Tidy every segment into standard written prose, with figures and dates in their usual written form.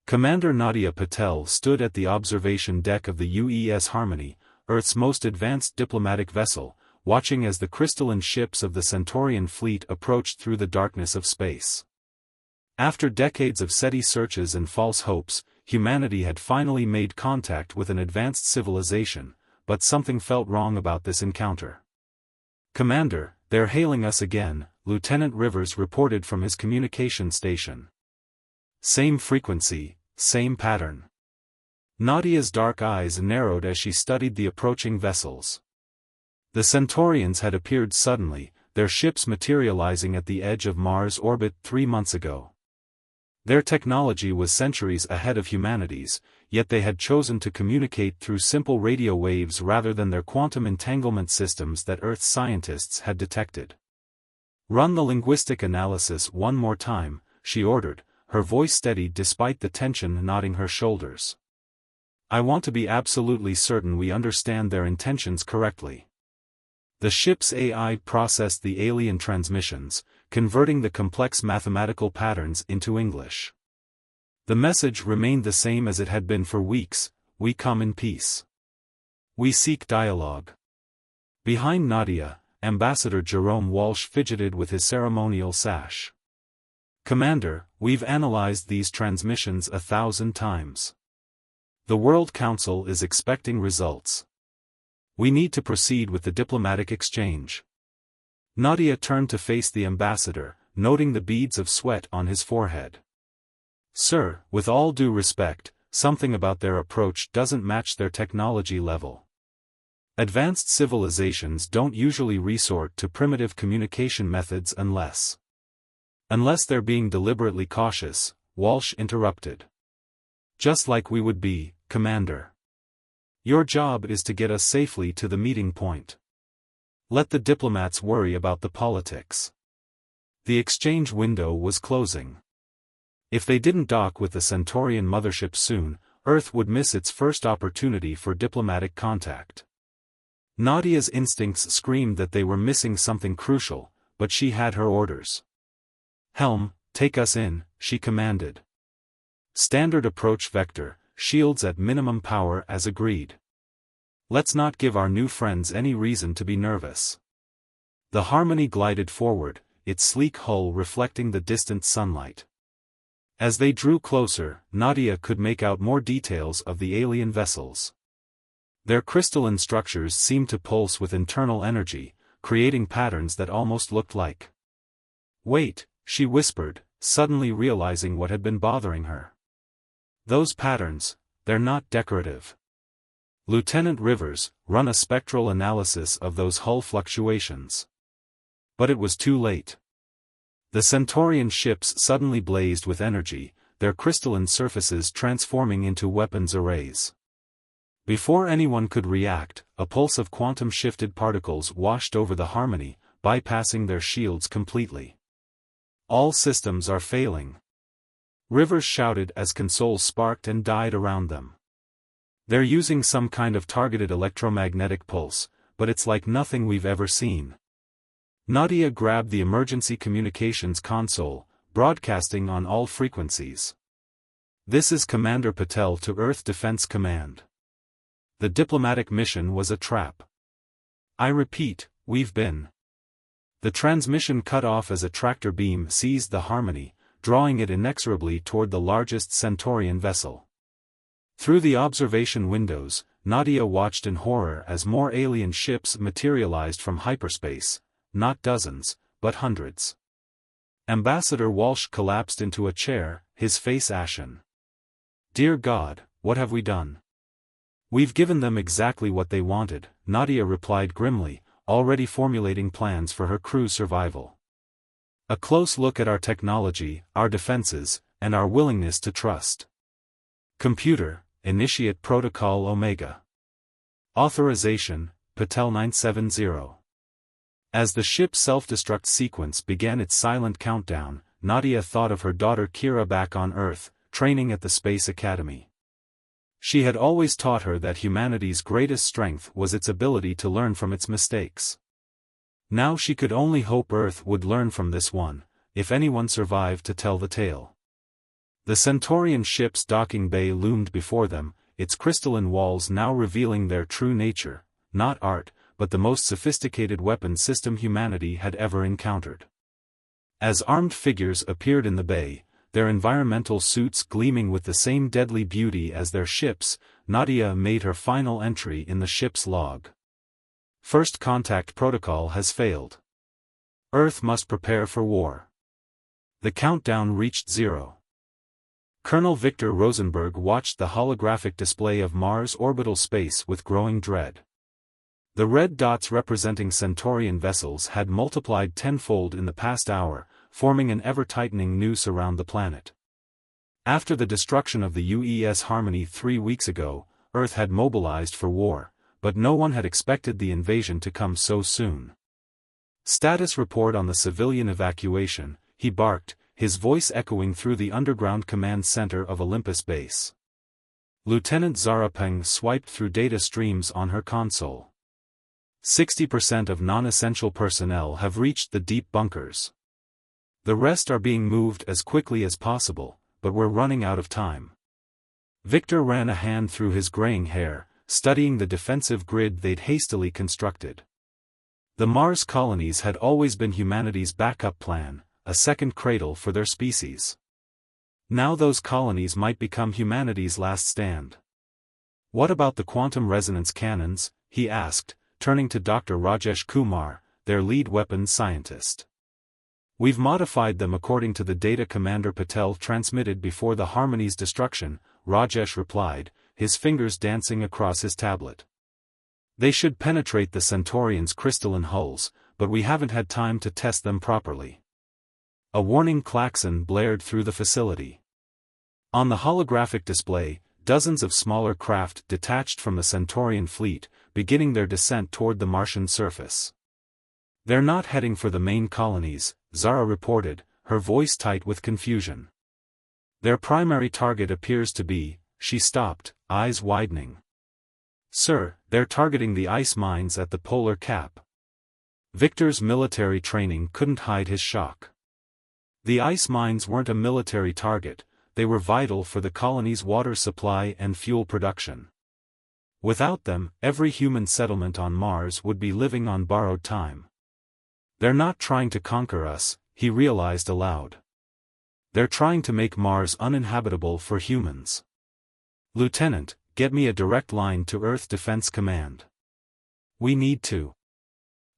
Commander Nadia Patel stood at the observation deck of the UES Harmony, Earth's most advanced diplomatic vessel, watching as the crystalline ships of the Centaurian fleet approached through the darkness of space. After decades of SETI searches and false hopes, humanity had finally made contact with an advanced civilization, but something felt wrong about this encounter. "Commander, they're hailing us again," Lieutenant Rivers reported from his communication station. "Same frequency, same pattern." Nadia's dark eyes narrowed as she studied the approaching vessels. The Centaurians had appeared suddenly, their ships materializing at the edge of Mars' orbit 3 months ago. Their technology was centuries ahead of humanity's, yet they had chosen to communicate through simple radio waves rather than their quantum entanglement systems that Earth scientists had detected. "Run the linguistic analysis one more time," she ordered, her voice steady despite the tension knotting her shoulders. "I want to be absolutely certain we understand their intentions correctly." The ship's AI processed the alien transmissions, converting the complex mathematical patterns into English. The message remained the same as it had been for weeks: "We come in peace. We seek dialogue." Behind Nadia, Ambassador Jerome Walsh fidgeted with his ceremonial sash. "Commander, we've analyzed these transmissions 1,000 times. The World Council is expecting results. We need to proceed with the diplomatic exchange." Nadia turned to face the ambassador, noting the beads of sweat on his forehead. "Sir, with all due respect, something about their approach doesn't match their technology level. Advanced civilizations don't usually resort to primitive communication methods unless they're being deliberately cautious," Walsh interrupted. "Just like we would be, Commander. Your job is to get us safely to the meeting point. Let the diplomats worry about the politics." The exchange window was closing. If they didn't dock with the Centaurian mothership soon, Earth would miss its first opportunity for diplomatic contact. Nadia's instincts screamed that they were missing something crucial, but she had her orders. "Helm, take us in," she commanded. "Standard approach vector, shields at minimum power as agreed. Let's not give our new friends any reason to be nervous." The Harmony glided forward, its sleek hull reflecting the distant sunlight. As they drew closer, Nadia could make out more details of the alien vessels. Their crystalline structures seemed to pulse with internal energy, creating patterns that almost looked like. "Wait," she whispered, suddenly realizing what had been bothering her. "Those patterns, they're not decorative. Lieutenant Rivers, run a spectral analysis of those hull fluctuations." But it was too late. The Centaurian ships suddenly blazed with energy, their crystalline surfaces transforming into weapons arrays. Before anyone could react, a pulse of quantum-shifted particles washed over the Harmony, bypassing their shields completely. "All systems are failing," Rivers shouted as consoles sparked and died around them. "They're using some kind of targeted electromagnetic pulse, but it's like nothing we've ever seen." Nadia grabbed the emergency communications console, broadcasting on all frequencies. "This is Commander Patel to Earth Defense Command. The diplomatic mission was a trap. I repeat, we've been." The transmission cut off as a tractor beam seized the Harmony, drawing it inexorably toward the largest Centaurian vessel. Through the observation windows, Nadia watched in horror as more alien ships materialized from hyperspace, not dozens, but hundreds. Ambassador Walsh collapsed into a chair, his face ashen. "Dear God, what have we done?" "We've given them exactly what they wanted," Nadia replied grimly, already formulating plans for her crew's survival. "A close look at our technology, our defenses, and our willingness to trust. Computer, initiate Protocol Omega. Authorization, Patel 970. As the ship's self-destruct sequence began its silent countdown, Nadia thought of her daughter Kira back on Earth, training at the Space Academy. She had always taught her that humanity's greatest strength was its ability to learn from its mistakes. Now she could only hope Earth would learn from this one, if anyone survived to tell the tale. The Centaurian ship's docking bay loomed before them, its crystalline walls now revealing their true nature, not art, but the most sophisticated weapon system humanity had ever encountered. As armed figures appeared in the bay, their environmental suits gleaming with the same deadly beauty as their ships, Nadia made her final entry in the ship's log. First contact protocol has failed. Earth must prepare for war. The countdown reached 0. Colonel Victor Rosenberg watched the holographic display of Mars orbital space with growing dread. The red dots representing Centaurian vessels had multiplied tenfold in the past hour, forming an ever-tightening noose around the planet. After the destruction of the UES Harmony 3 weeks ago, Earth had mobilized for war, but no one had expected the invasion to come so soon. Status report on the civilian evacuation, he barked, his voice echoing through the underground command center of Olympus Base. Lieutenant Zara Peng swiped through data streams on her console. 60% of non-essential personnel have reached the deep bunkers. The rest are being moved as quickly as possible, but we're running out of time. Victor ran a hand through his graying hair, studying the defensive grid they'd hastily constructed. The Mars colonies had always been humanity's backup plan, a second cradle for their species. Now those colonies might become humanity's last stand. What about the quantum resonance cannons? He asked, turning to Dr. Rajesh Kumar, their lead weapons scientist. We've modified them according to the data Commander Patel transmitted before the Harmony's destruction, Rajesh replied, his fingers dancing across his tablet. They should penetrate the Centaurians' crystalline hulls, but we haven't had time to test them properly. A warning klaxon blared through the facility. On the holographic display, dozens of smaller craft detached from the Centaurian fleet, beginning their descent toward the Martian surface. They're not heading for the main colonies, Zara reported, her voice tight with confusion. Their primary target appears to be, she stopped, eyes widening. Sir, they're targeting the ice mines at the polar cap. Victor's military training couldn't hide his shock. The ice mines weren't a military target, they were vital for the colony's water supply and fuel production. Without them, every human settlement on Mars would be living on borrowed time. They're not trying to conquer us, he realized aloud. They're trying to make Mars uninhabitable for humans. Lieutenant, get me a direct line to Earth Defense Command. We need to.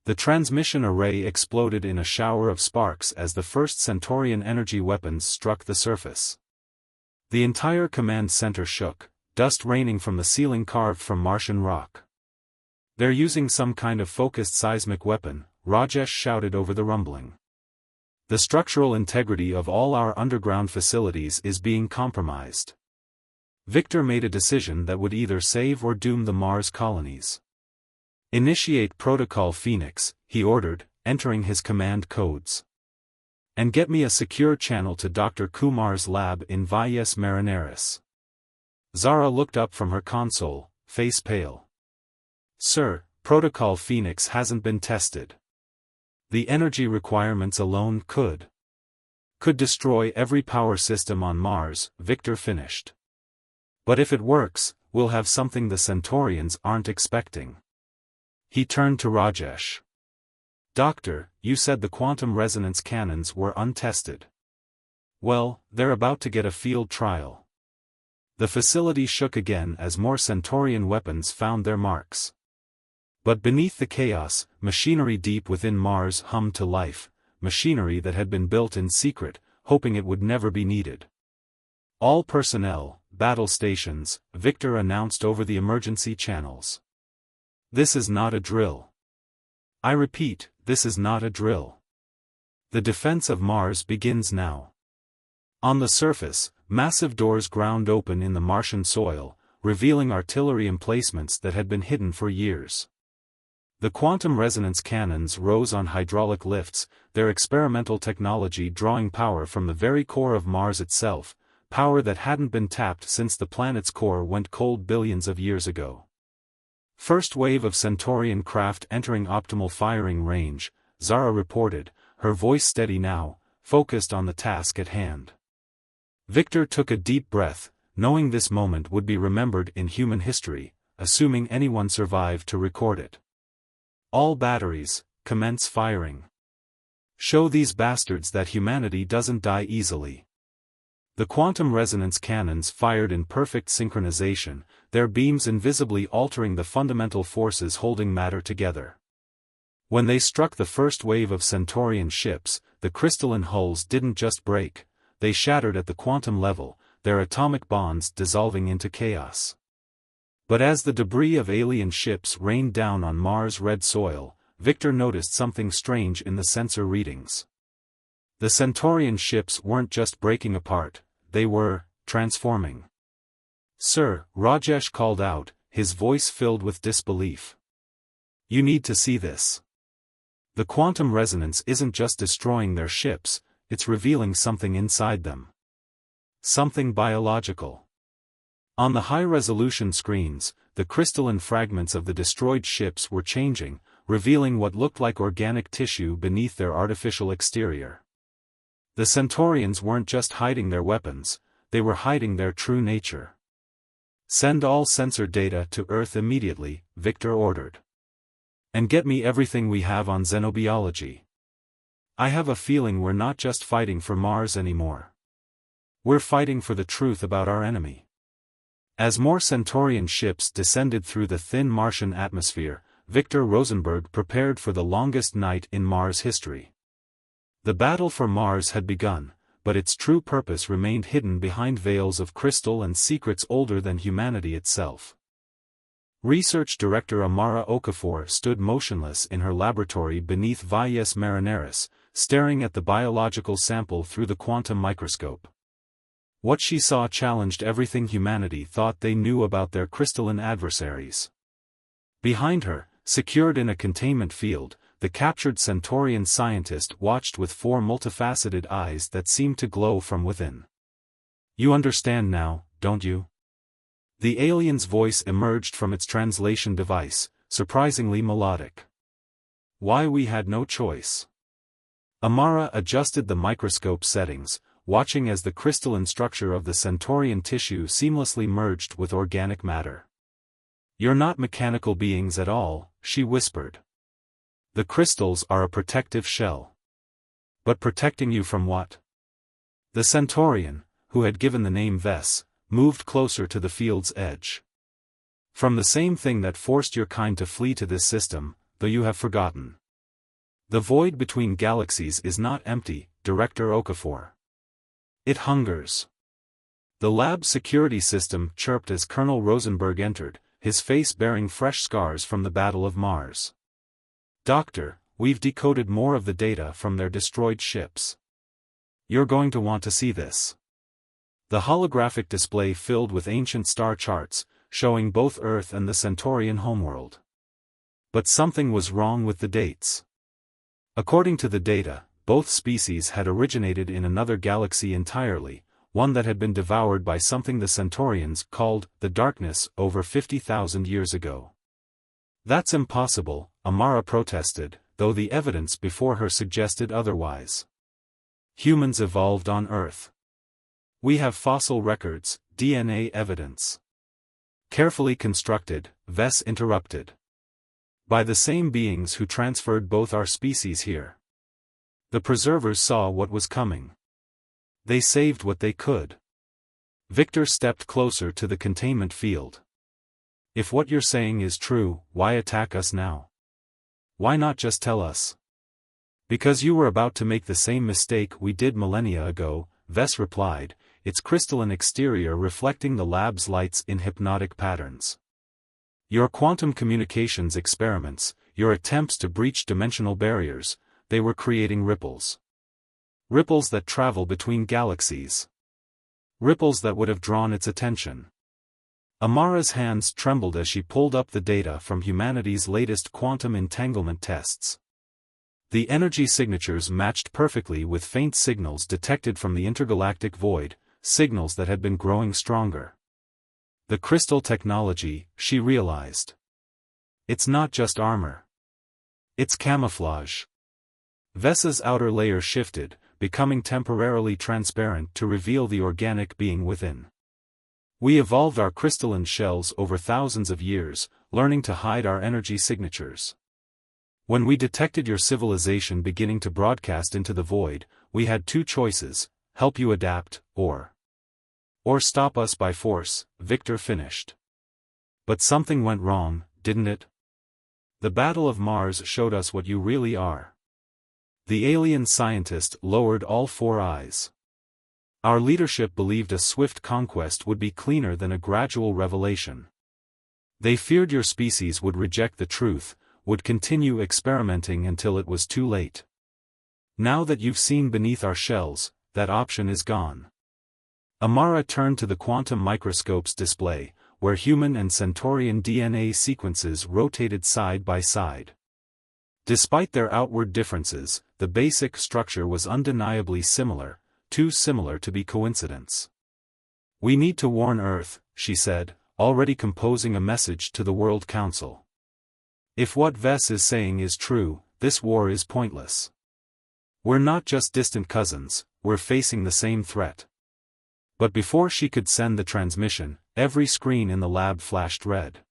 The transmission array exploded in a shower of sparks as the first Centaurian energy weapons struck the surface. The entire command center shook, dust raining from the ceiling carved from Martian rock. They're using some kind of focused seismic weapon, Rajesh shouted over the rumbling. The structural integrity of all our underground facilities is being compromised. Victor made a decision that would either save or doom the Mars colonies. Initiate Protocol Phoenix, he ordered, entering his command codes. And get me a secure channel to Dr. Kumar's lab in Valles Marineris. Zara looked up from her console, face pale. Sir, Protocol Phoenix hasn't been tested. The energy requirements alone could destroy every power system on Mars, Victor finished. But if it works, we'll have something the Centaurians aren't expecting. He turned to Rajesh. Doctor, you said the quantum resonance cannons were untested. Well, they're about to get a field trial. The facility shook again as more Centaurian weapons found their marks. But beneath the chaos, machinery deep within Mars hummed to life, machinery that had been built in secret, hoping it would never be needed. All personnel, battle stations, Victor announced over the emergency channels. This is not a drill. I repeat, this is not a drill. The defense of Mars begins now. On the surface, massive doors ground open in the Martian soil, revealing artillery emplacements that had been hidden for years. The quantum resonance cannons rose on hydraulic lifts, their experimental technology drawing power from the very core of Mars itself, power that hadn't been tapped since the planet's core went cold billions of years ago. First wave of Centaurian craft entering optimal firing range, Zara reported, her voice steady now, focused on the task at hand. Victor took a deep breath, knowing this moment would be remembered in human history, assuming anyone survived to record it. All batteries, commence firing. Show these bastards that humanity doesn't die easily. The quantum resonance cannons fired in perfect synchronization, their beams invisibly altering the fundamental forces holding matter together. When they struck the first wave of Centaurian ships, the crystalline hulls didn't just break, they shattered at the quantum level, their atomic bonds dissolving into chaos. But as the debris of alien ships rained down on Mars' red soil, Victor noticed something strange in the sensor readings. The Centaurian ships weren't just breaking apart, they were transforming. "Sir," Rajesh called out, his voice filled with disbelief. "You need to see this. The quantum resonance isn't just destroying their ships, it's revealing something inside them. Something biological." On the high-resolution screens, the crystalline fragments of the destroyed ships were changing, revealing what looked like organic tissue beneath their artificial exterior. The Centaurians weren't just hiding their weapons, they were hiding their true nature. "Send all sensor data to Earth immediately," Victor ordered. "And get me everything we have on xenobiology. I have a feeling we're not just fighting for Mars anymore. We're fighting for the truth about our enemy." As more Centaurian ships descended through the thin Martian atmosphere, Victor Rosenberg prepared for the longest night in Mars history. The battle for Mars had begun, but its true purpose remained hidden behind veils of crystal and secrets older than humanity itself. Research Director Amara Okafor stood motionless in her laboratory beneath Valles Marineris, staring at the biological sample through the quantum microscope. What she saw challenged everything humanity thought they knew about their crystalline adversaries. Behind her, secured in a containment field, the captured Centaurian scientist watched with four multifaceted eyes that seemed to glow from within. "You understand now, don't you?" The alien's voice emerged from its translation device, surprisingly melodic. "Why we had no choice." Amara adjusted the microscope settings, watching as the crystalline structure of the Centaurian tissue seamlessly merged with organic matter. "You're not mechanical beings at all," she whispered. "The crystals are a protective shell. But protecting you from what?" The Centaurian, who had given the name Vess, moved closer to the field's edge. "From the same thing that forced your kind to flee to this system, though you have forgotten. The void between galaxies is not empty, Director Okafor. It hungers." The lab's security system chirped as Colonel Rosenberg entered, his face bearing fresh scars from the Battle of Mars. "Doctor, we've decoded more of the data from their destroyed ships. You're going to want to see this." The holographic display filled with ancient star charts, showing both Earth and the Centaurian homeworld. But something was wrong with the dates. According to the data, both species had originated in another galaxy entirely, one that had been devoured by something the Centaurians called the Darkness over 50,000 years ago. "That's impossible," Amara protested, though the evidence before her suggested otherwise. "Humans evolved on Earth. We have fossil records, DNA evidence." "Carefully constructed," Vess interrupted. "By the same beings who transferred both our species here. The preservers saw what was coming. They saved what they could." Victor stepped closer to the containment field. "If what you're saying is true, why attack us now? Why not just tell us?" "Because you were about to make the same mistake we did millennia ago," Vess replied, its crystalline exterior reflecting the lab's lights in hypnotic patterns. "Your quantum communications experiments, your attempts to breach dimensional barriers, they were creating ripples. Ripples that travel between galaxies. Ripples that would have drawn its attention." Amara's hands trembled as she pulled up the data from humanity's latest quantum entanglement tests. The energy signatures matched perfectly with faint signals detected from the intergalactic void, signals that had been growing stronger. The crystal technology, she realized. It's not just armor. It's camouflage. Vessa's outer layer shifted, becoming temporarily transparent to reveal the organic being within. We evolved our crystalline shells over thousands of years, learning to hide our energy signatures. When we detected your civilization beginning to broadcast into the void, we had two choices: help you adapt, or stop us by force, Victor finished. But something went wrong, didn't it? The Battle of Mars showed us what you really are. The alien scientist lowered all four eyes. Our leadership believed a swift conquest would be cleaner than a gradual revelation. They feared your species would reject the truth, would continue experimenting until it was too late. Now that you've seen beneath our shells, that option is gone. Amara turned to the quantum microscope's display, where human and Centaurian DNA sequences rotated side by side. Despite their outward differences, the basic structure was undeniably similar, too similar to be coincidence. "We need to warn Earth," she said, already composing a message to the World Council. "If what Vess is saying is true, this war is pointless. We're not just distant cousins, we're facing the same threat." But before she could send the transmission, every screen in the lab flashed red.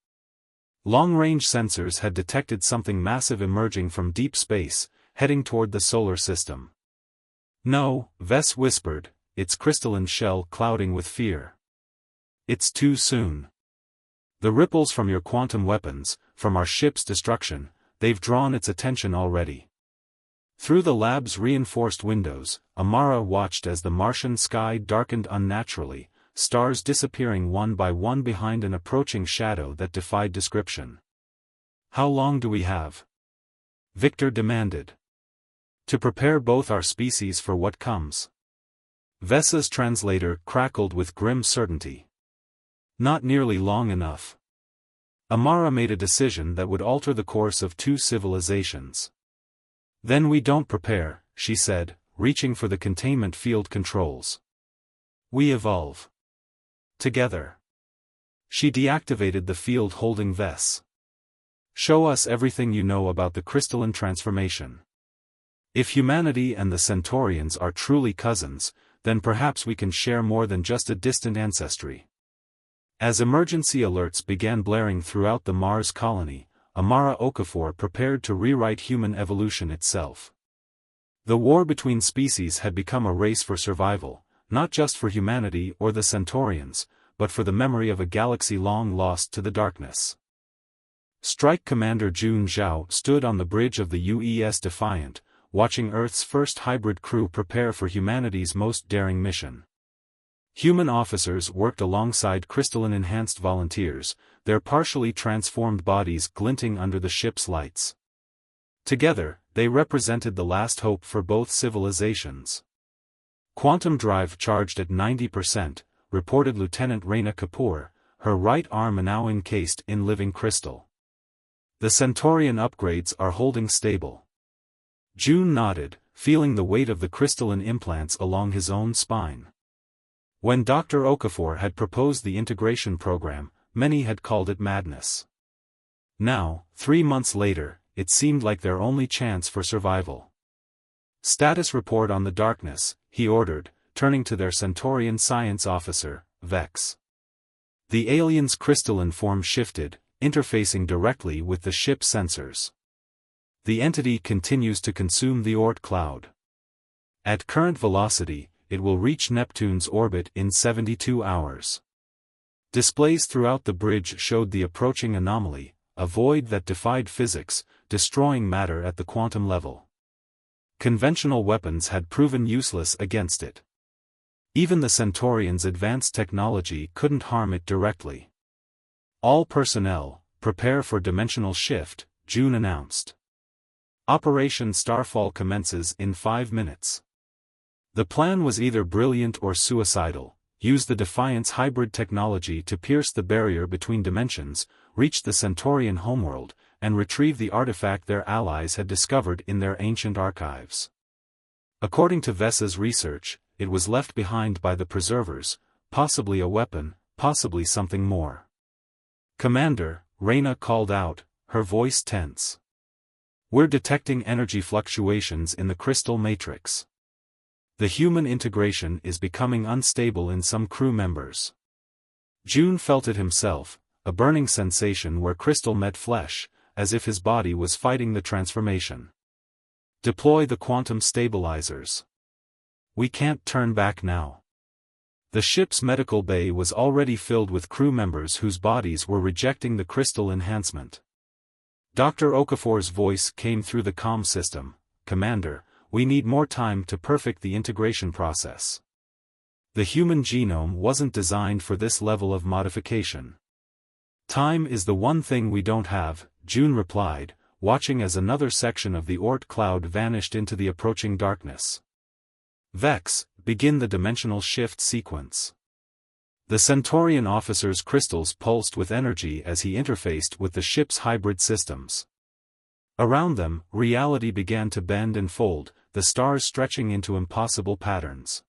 Long-range sensors had detected something massive emerging from deep space, heading toward the solar system. "No," Vess whispered, its crystalline shell clouding with fear. "It's too soon. The ripples from your quantum weapons, from our ship's destruction, they've drawn its attention already." Through the lab's reinforced windows, Amara watched as the Martian sky darkened unnaturally, stars disappearing one by one behind an approaching shadow that defied description. "How long do we have?" Victor demanded. "To prepare both our species for what comes." Vessa's translator crackled with grim certainty. "Not nearly long enough." Amara made a decision that would alter the course of two civilizations. "Then we don't prepare," she said, reaching for the containment field controls. "We evolve. Together." She deactivated the field holding Vess. "Show us everything you know about the crystalline transformation. If humanity and the Centaurians are truly cousins, then perhaps we can share more than just a distant ancestry." As emergency alerts began blaring throughout the Mars colony, Amara Okafor prepared to rewrite human evolution itself. The war between species had become a race for survival, not just for humanity or the Centaurians, but for the memory of a galaxy long lost to the darkness. Strike Commander Jun Zhao stood on the bridge of the UES Defiant, watching Earth's first hybrid crew prepare for humanity's most daring mission. Human officers worked alongside crystalline-enhanced volunteers, their partially transformed bodies glinting under the ship's lights. Together, they represented the last hope for both civilizations. "Quantum drive charged at 90%, reported Lieutenant Reyna Kapoor, her right arm now encased in living crystal. "The Centaurian upgrades are holding stable." June nodded, feeling the weight of the crystalline implants along his own spine. When Dr. Okafor had proposed the integration program, many had called it madness. Now, 3 months later, it seemed like their only chance for survival. "Status report on the darkness," he ordered, turning to their Centaurian science officer, Vex. The alien's crystalline form shifted, interfacing directly with the ship sensors. "The entity continues to consume the Oort cloud. At current velocity, it will reach Neptune's orbit in 72 hours. Displays throughout the bridge showed the approaching anomaly, a void that defied physics, destroying matter at the quantum level. Conventional weapons had proven useless against it. Even the Centaurians' advanced technology couldn't harm it directly. "All personnel, prepare for dimensional shift," June announced. "Operation Starfall commences in 5 minutes." The plan was either brilliant or suicidal: use the Defiant's hybrid technology to pierce the barrier between dimensions, reach the Centaurian homeworld, and retrieve the artifact their allies had discovered in their ancient archives. According to Vessa's research, it was left behind by the Preservers, possibly a weapon, possibly something more. "Commander," Reyna called out, her voice tense. "We're detecting energy fluctuations in the crystal matrix. The human integration is becoming unstable in some crew members. June felt it himself, a burning sensation where crystal met flesh, as if his body was fighting the transformation. Deploy the quantum stabilizers. We can't turn back now. The ship's medical bay was already filled with crew members whose bodies were rejecting the crystal enhancement. Dr. Okafor's voice came through the comm system. "Commander, we need more time to perfect the integration process. The human genome wasn't designed for this level of modification." "Time is the one thing we don't have," June replied, watching as another section of the Oort cloud vanished into the approaching darkness. "Vex, begin the dimensional shift sequence." The Centaurian officer's crystals pulsed with energy as he interfaced with the ship's hybrid systems. Around them, reality began to bend and fold, the stars stretching into impossible patterns.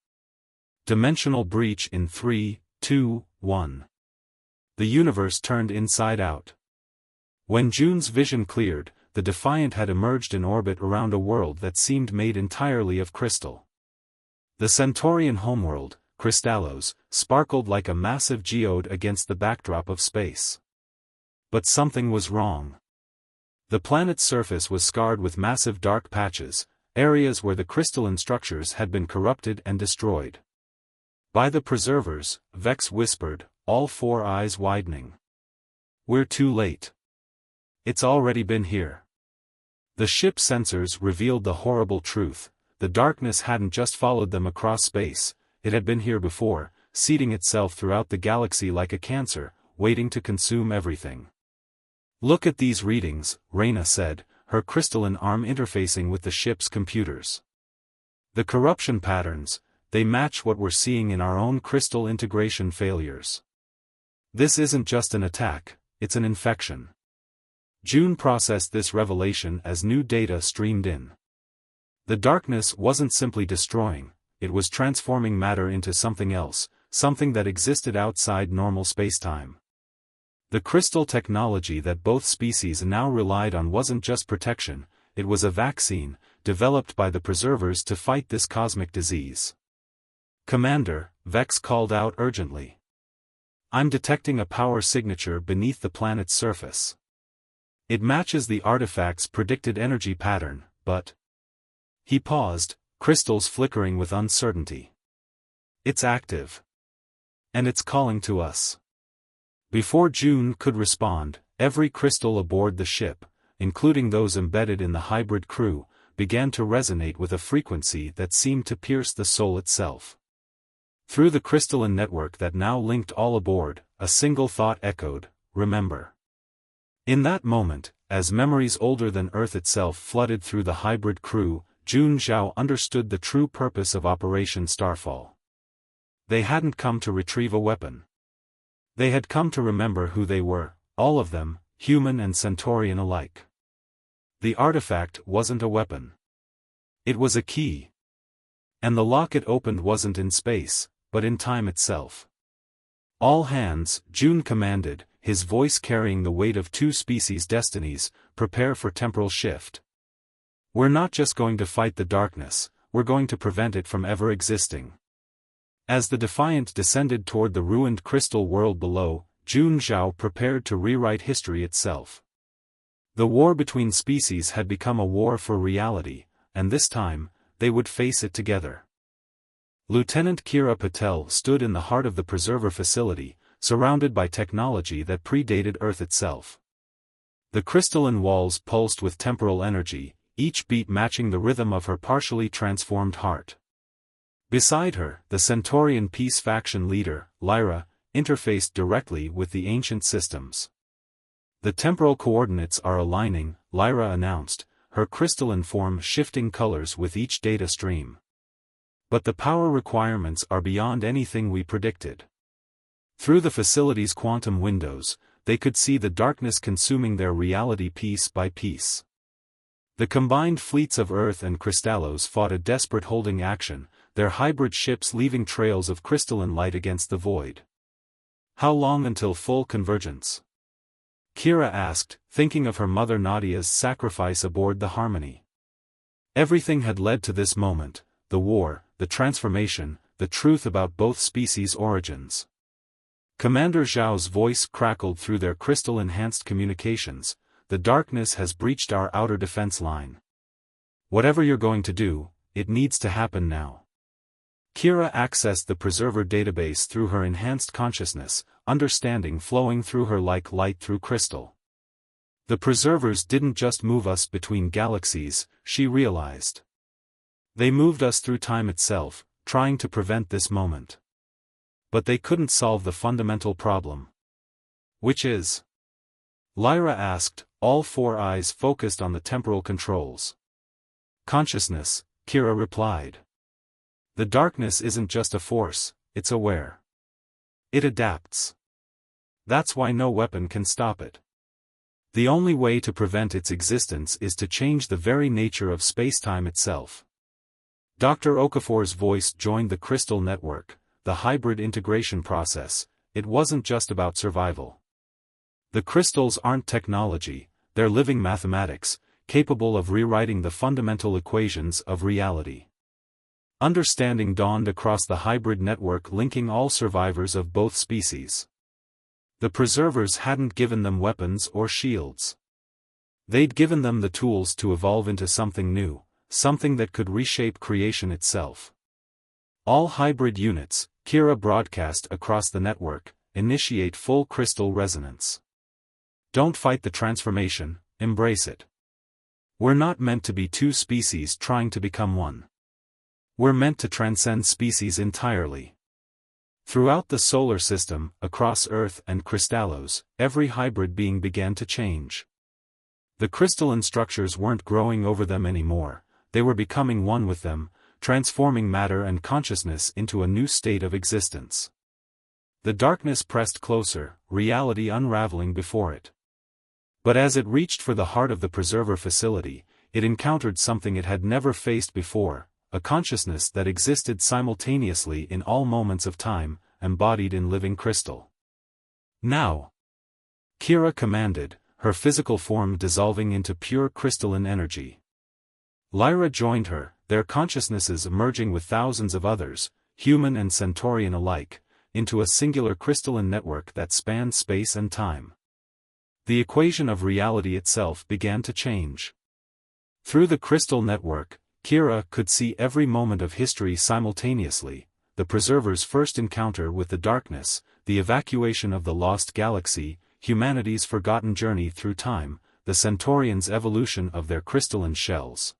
Dimensional breach in 3, 2, 1. The universe turned inside out. When June's vision cleared, the Defiant had emerged in orbit around a world that seemed made entirely of crystal. The Centaurian homeworld, Crystallos, sparkled like a massive geode against the backdrop of space. But something was wrong. The planet's surface was scarred with massive dark patches, areas where the crystalline structures had been corrupted and destroyed. "By the preservers," Vex whispered, all four eyes widening. "We're too late. It's already been here." The ship's sensors revealed the horrible truth: the darkness hadn't just followed them across space, it had been here before, seeding itself throughout the galaxy like a cancer, waiting to consume everything. "Look at these readings," Reyna said, her crystalline arm interfacing with the ship's computers. "The corruption patterns, they match what we're seeing in our own crystal integration failures. This isn't just an attack, it's an infection." June processed this revelation as new data streamed in. The darkness wasn't simply destroying, it was transforming matter into something else, something that existed outside normal spacetime. The crystal technology that both species now relied on wasn't just protection, it was a vaccine, developed by the preservers to fight this cosmic disease. "Commander," Vex called out urgently. "I'm detecting a power signature beneath the planet's surface. It matches the artifact's predicted energy pattern, but..." He paused, crystals flickering with uncertainty. "It's active. And it's calling to us." Before June could respond, every crystal aboard the ship, including those embedded in the hybrid crew, began to resonate with a frequency that seemed to pierce the soul itself. Through the crystalline network that now linked all aboard, a single thought echoed: "Remember." In that moment, as memories older than Earth itself flooded through the hybrid crew, June Zhao understood the true purpose of Operation Starfall. They hadn't come to retrieve a weapon. They had come to remember who they were, all of them, human and Centaurian alike. The artifact wasn't a weapon. It was a key. And the lock it opened wasn't in space, but in time itself. "All hands," June commanded, his voice carrying the weight of two species' destinies, "prepare for temporal shift. We're not just going to fight the darkness, we're going to prevent it from ever existing." As the Defiant descended toward the ruined crystal world below, June Zhao prepared to rewrite history itself. The war between species had become a war for reality, and this time, they would face it together. Lieutenant Kira Patel stood in the heart of the preserver facility, surrounded by technology that predated Earth itself. The crystalline walls pulsed with temporal energy, each beat matching the rhythm of her partially transformed heart. Beside her, the Centaurian Peace Faction leader, Lyra, interfaced directly with the ancient systems. "The temporal coordinates are aligning," Lyra announced, her crystalline form shifting colors with each data stream. "But the power requirements are beyond anything we predicted." Through the facility's quantum windows, they could see the darkness consuming their reality piece by piece. The combined fleets of Earth and Crystallos fought a desperate holding action, their hybrid ships leaving trails of crystalline light against the void. "How long until full convergence?" Kira asked, thinking of her mother Nadia's sacrifice aboard the Harmony. Everything had led to this moment: the war, the transformation, the truth about both species' origins. Commander Zhao's voice crackled through their crystal-enhanced communications. The darkness has breached our outer defense line. Whatever you're going to do, it needs to happen now. Kira accessed the Preserver database through her enhanced consciousness, understanding flowing through her like light through crystal. The Preservers didn't just move us between galaxies, she realized. They moved us through time itself, trying to prevent this moment. But they couldn't solve the fundamental problem. Which is? Lyra asked, all four eyes focused on the temporal controls. Consciousness, Kira replied. The darkness isn't just a force, it's aware. It adapts. That's why no weapon can stop it. The only way to prevent its existence is to change the very nature of spacetime itself. Dr. Okafor's voice joined the crystal network, the hybrid integration process. It wasn't just about survival. The crystals aren't technology, they're living mathematics, capable of rewriting the fundamental equations of reality. Understanding dawned across the hybrid network linking all survivors of both species. The Preservers hadn't given them weapons or shields. They'd given them the tools to evolve into something new, something that could reshape creation itself. All hybrid units, Kira broadcast across the network, initiate full crystal resonance. Don't fight the transformation, embrace it. We're not meant to be two species trying to become one. We're meant to transcend species entirely. Throughout the solar system, across Earth and Crystallos, every hybrid being began to change. The crystalline structures weren't growing over them anymore, they were becoming one with them, transforming matter and consciousness into a new state of existence. The darkness pressed closer, reality unraveling before it. But as it reached for the heart of the Preserver facility, it encountered something it had never faced before. A consciousness that existed simultaneously in all moments of time, embodied in living crystal. Now! Kira commanded, her physical form dissolving into pure crystalline energy. Lyra joined her, their consciousnesses merging with thousands of others, human and Centaurian alike, into a singular crystalline network that spanned space and time. The equation of reality itself began to change. Through the crystal network, Kira could see every moment of history simultaneously, the Preserver's first encounter with the darkness, the evacuation of the lost galaxy, humanity's forgotten journey through time, the Centaurians' evolution of their crystalline shells.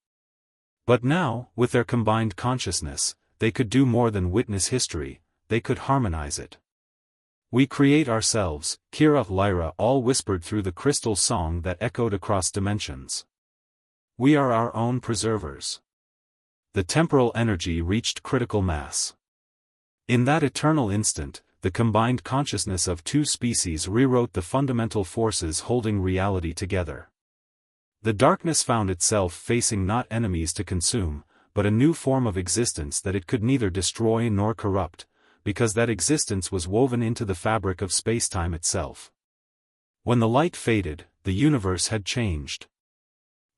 But now, with their combined consciousness, they could do more than witness history, they could harmonize it. We create ourselves, Kira, Lyra all whispered through the crystal song that echoed across dimensions. We are our own Preservers. The temporal energy reached critical mass. In that eternal instant, the combined consciousness of two species rewrote the fundamental forces holding reality together. The darkness found itself facing not enemies to consume, but a new form of existence that it could neither destroy nor corrupt, because that existence was woven into the fabric of spacetime itself. When the light faded, the universe had changed.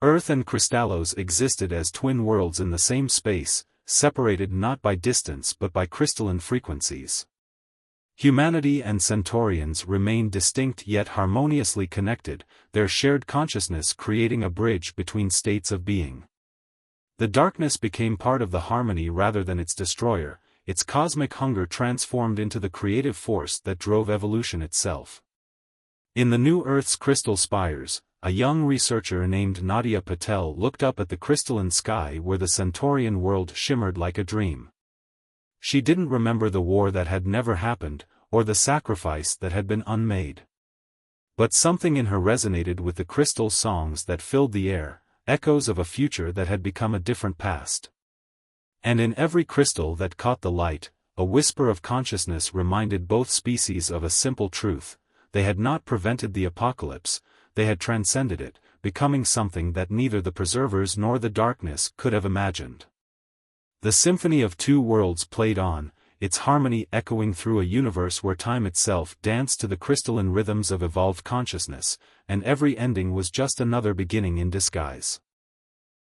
Earth and Crystallos existed as twin worlds in the same space, separated not by distance but by crystalline frequencies. Humanity and Centaurians remained distinct yet harmoniously connected, their shared consciousness creating a bridge between states of being. The darkness became part of the harmony rather than its destroyer, its cosmic hunger transformed into the creative force that drove evolution itself. In the new Earth's crystal spires, a young researcher named Nadia Patel looked up at the crystalline sky where the Centaurian world shimmered like a dream. She didn't remember the war that had never happened, or the sacrifice that had been unmade. But something in her resonated with the crystal songs that filled the air, echoes of a future that had become a different past. And in every crystal that caught the light, a whisper of consciousness reminded both species of a simple truth: they had not prevented the apocalypse, they had transcended it, becoming something that neither the Preservers nor the darkness could have imagined. The symphony of two worlds played on, its harmony echoing through a universe where time itself danced to the crystalline rhythms of evolved consciousness, and every ending was just another beginning in disguise.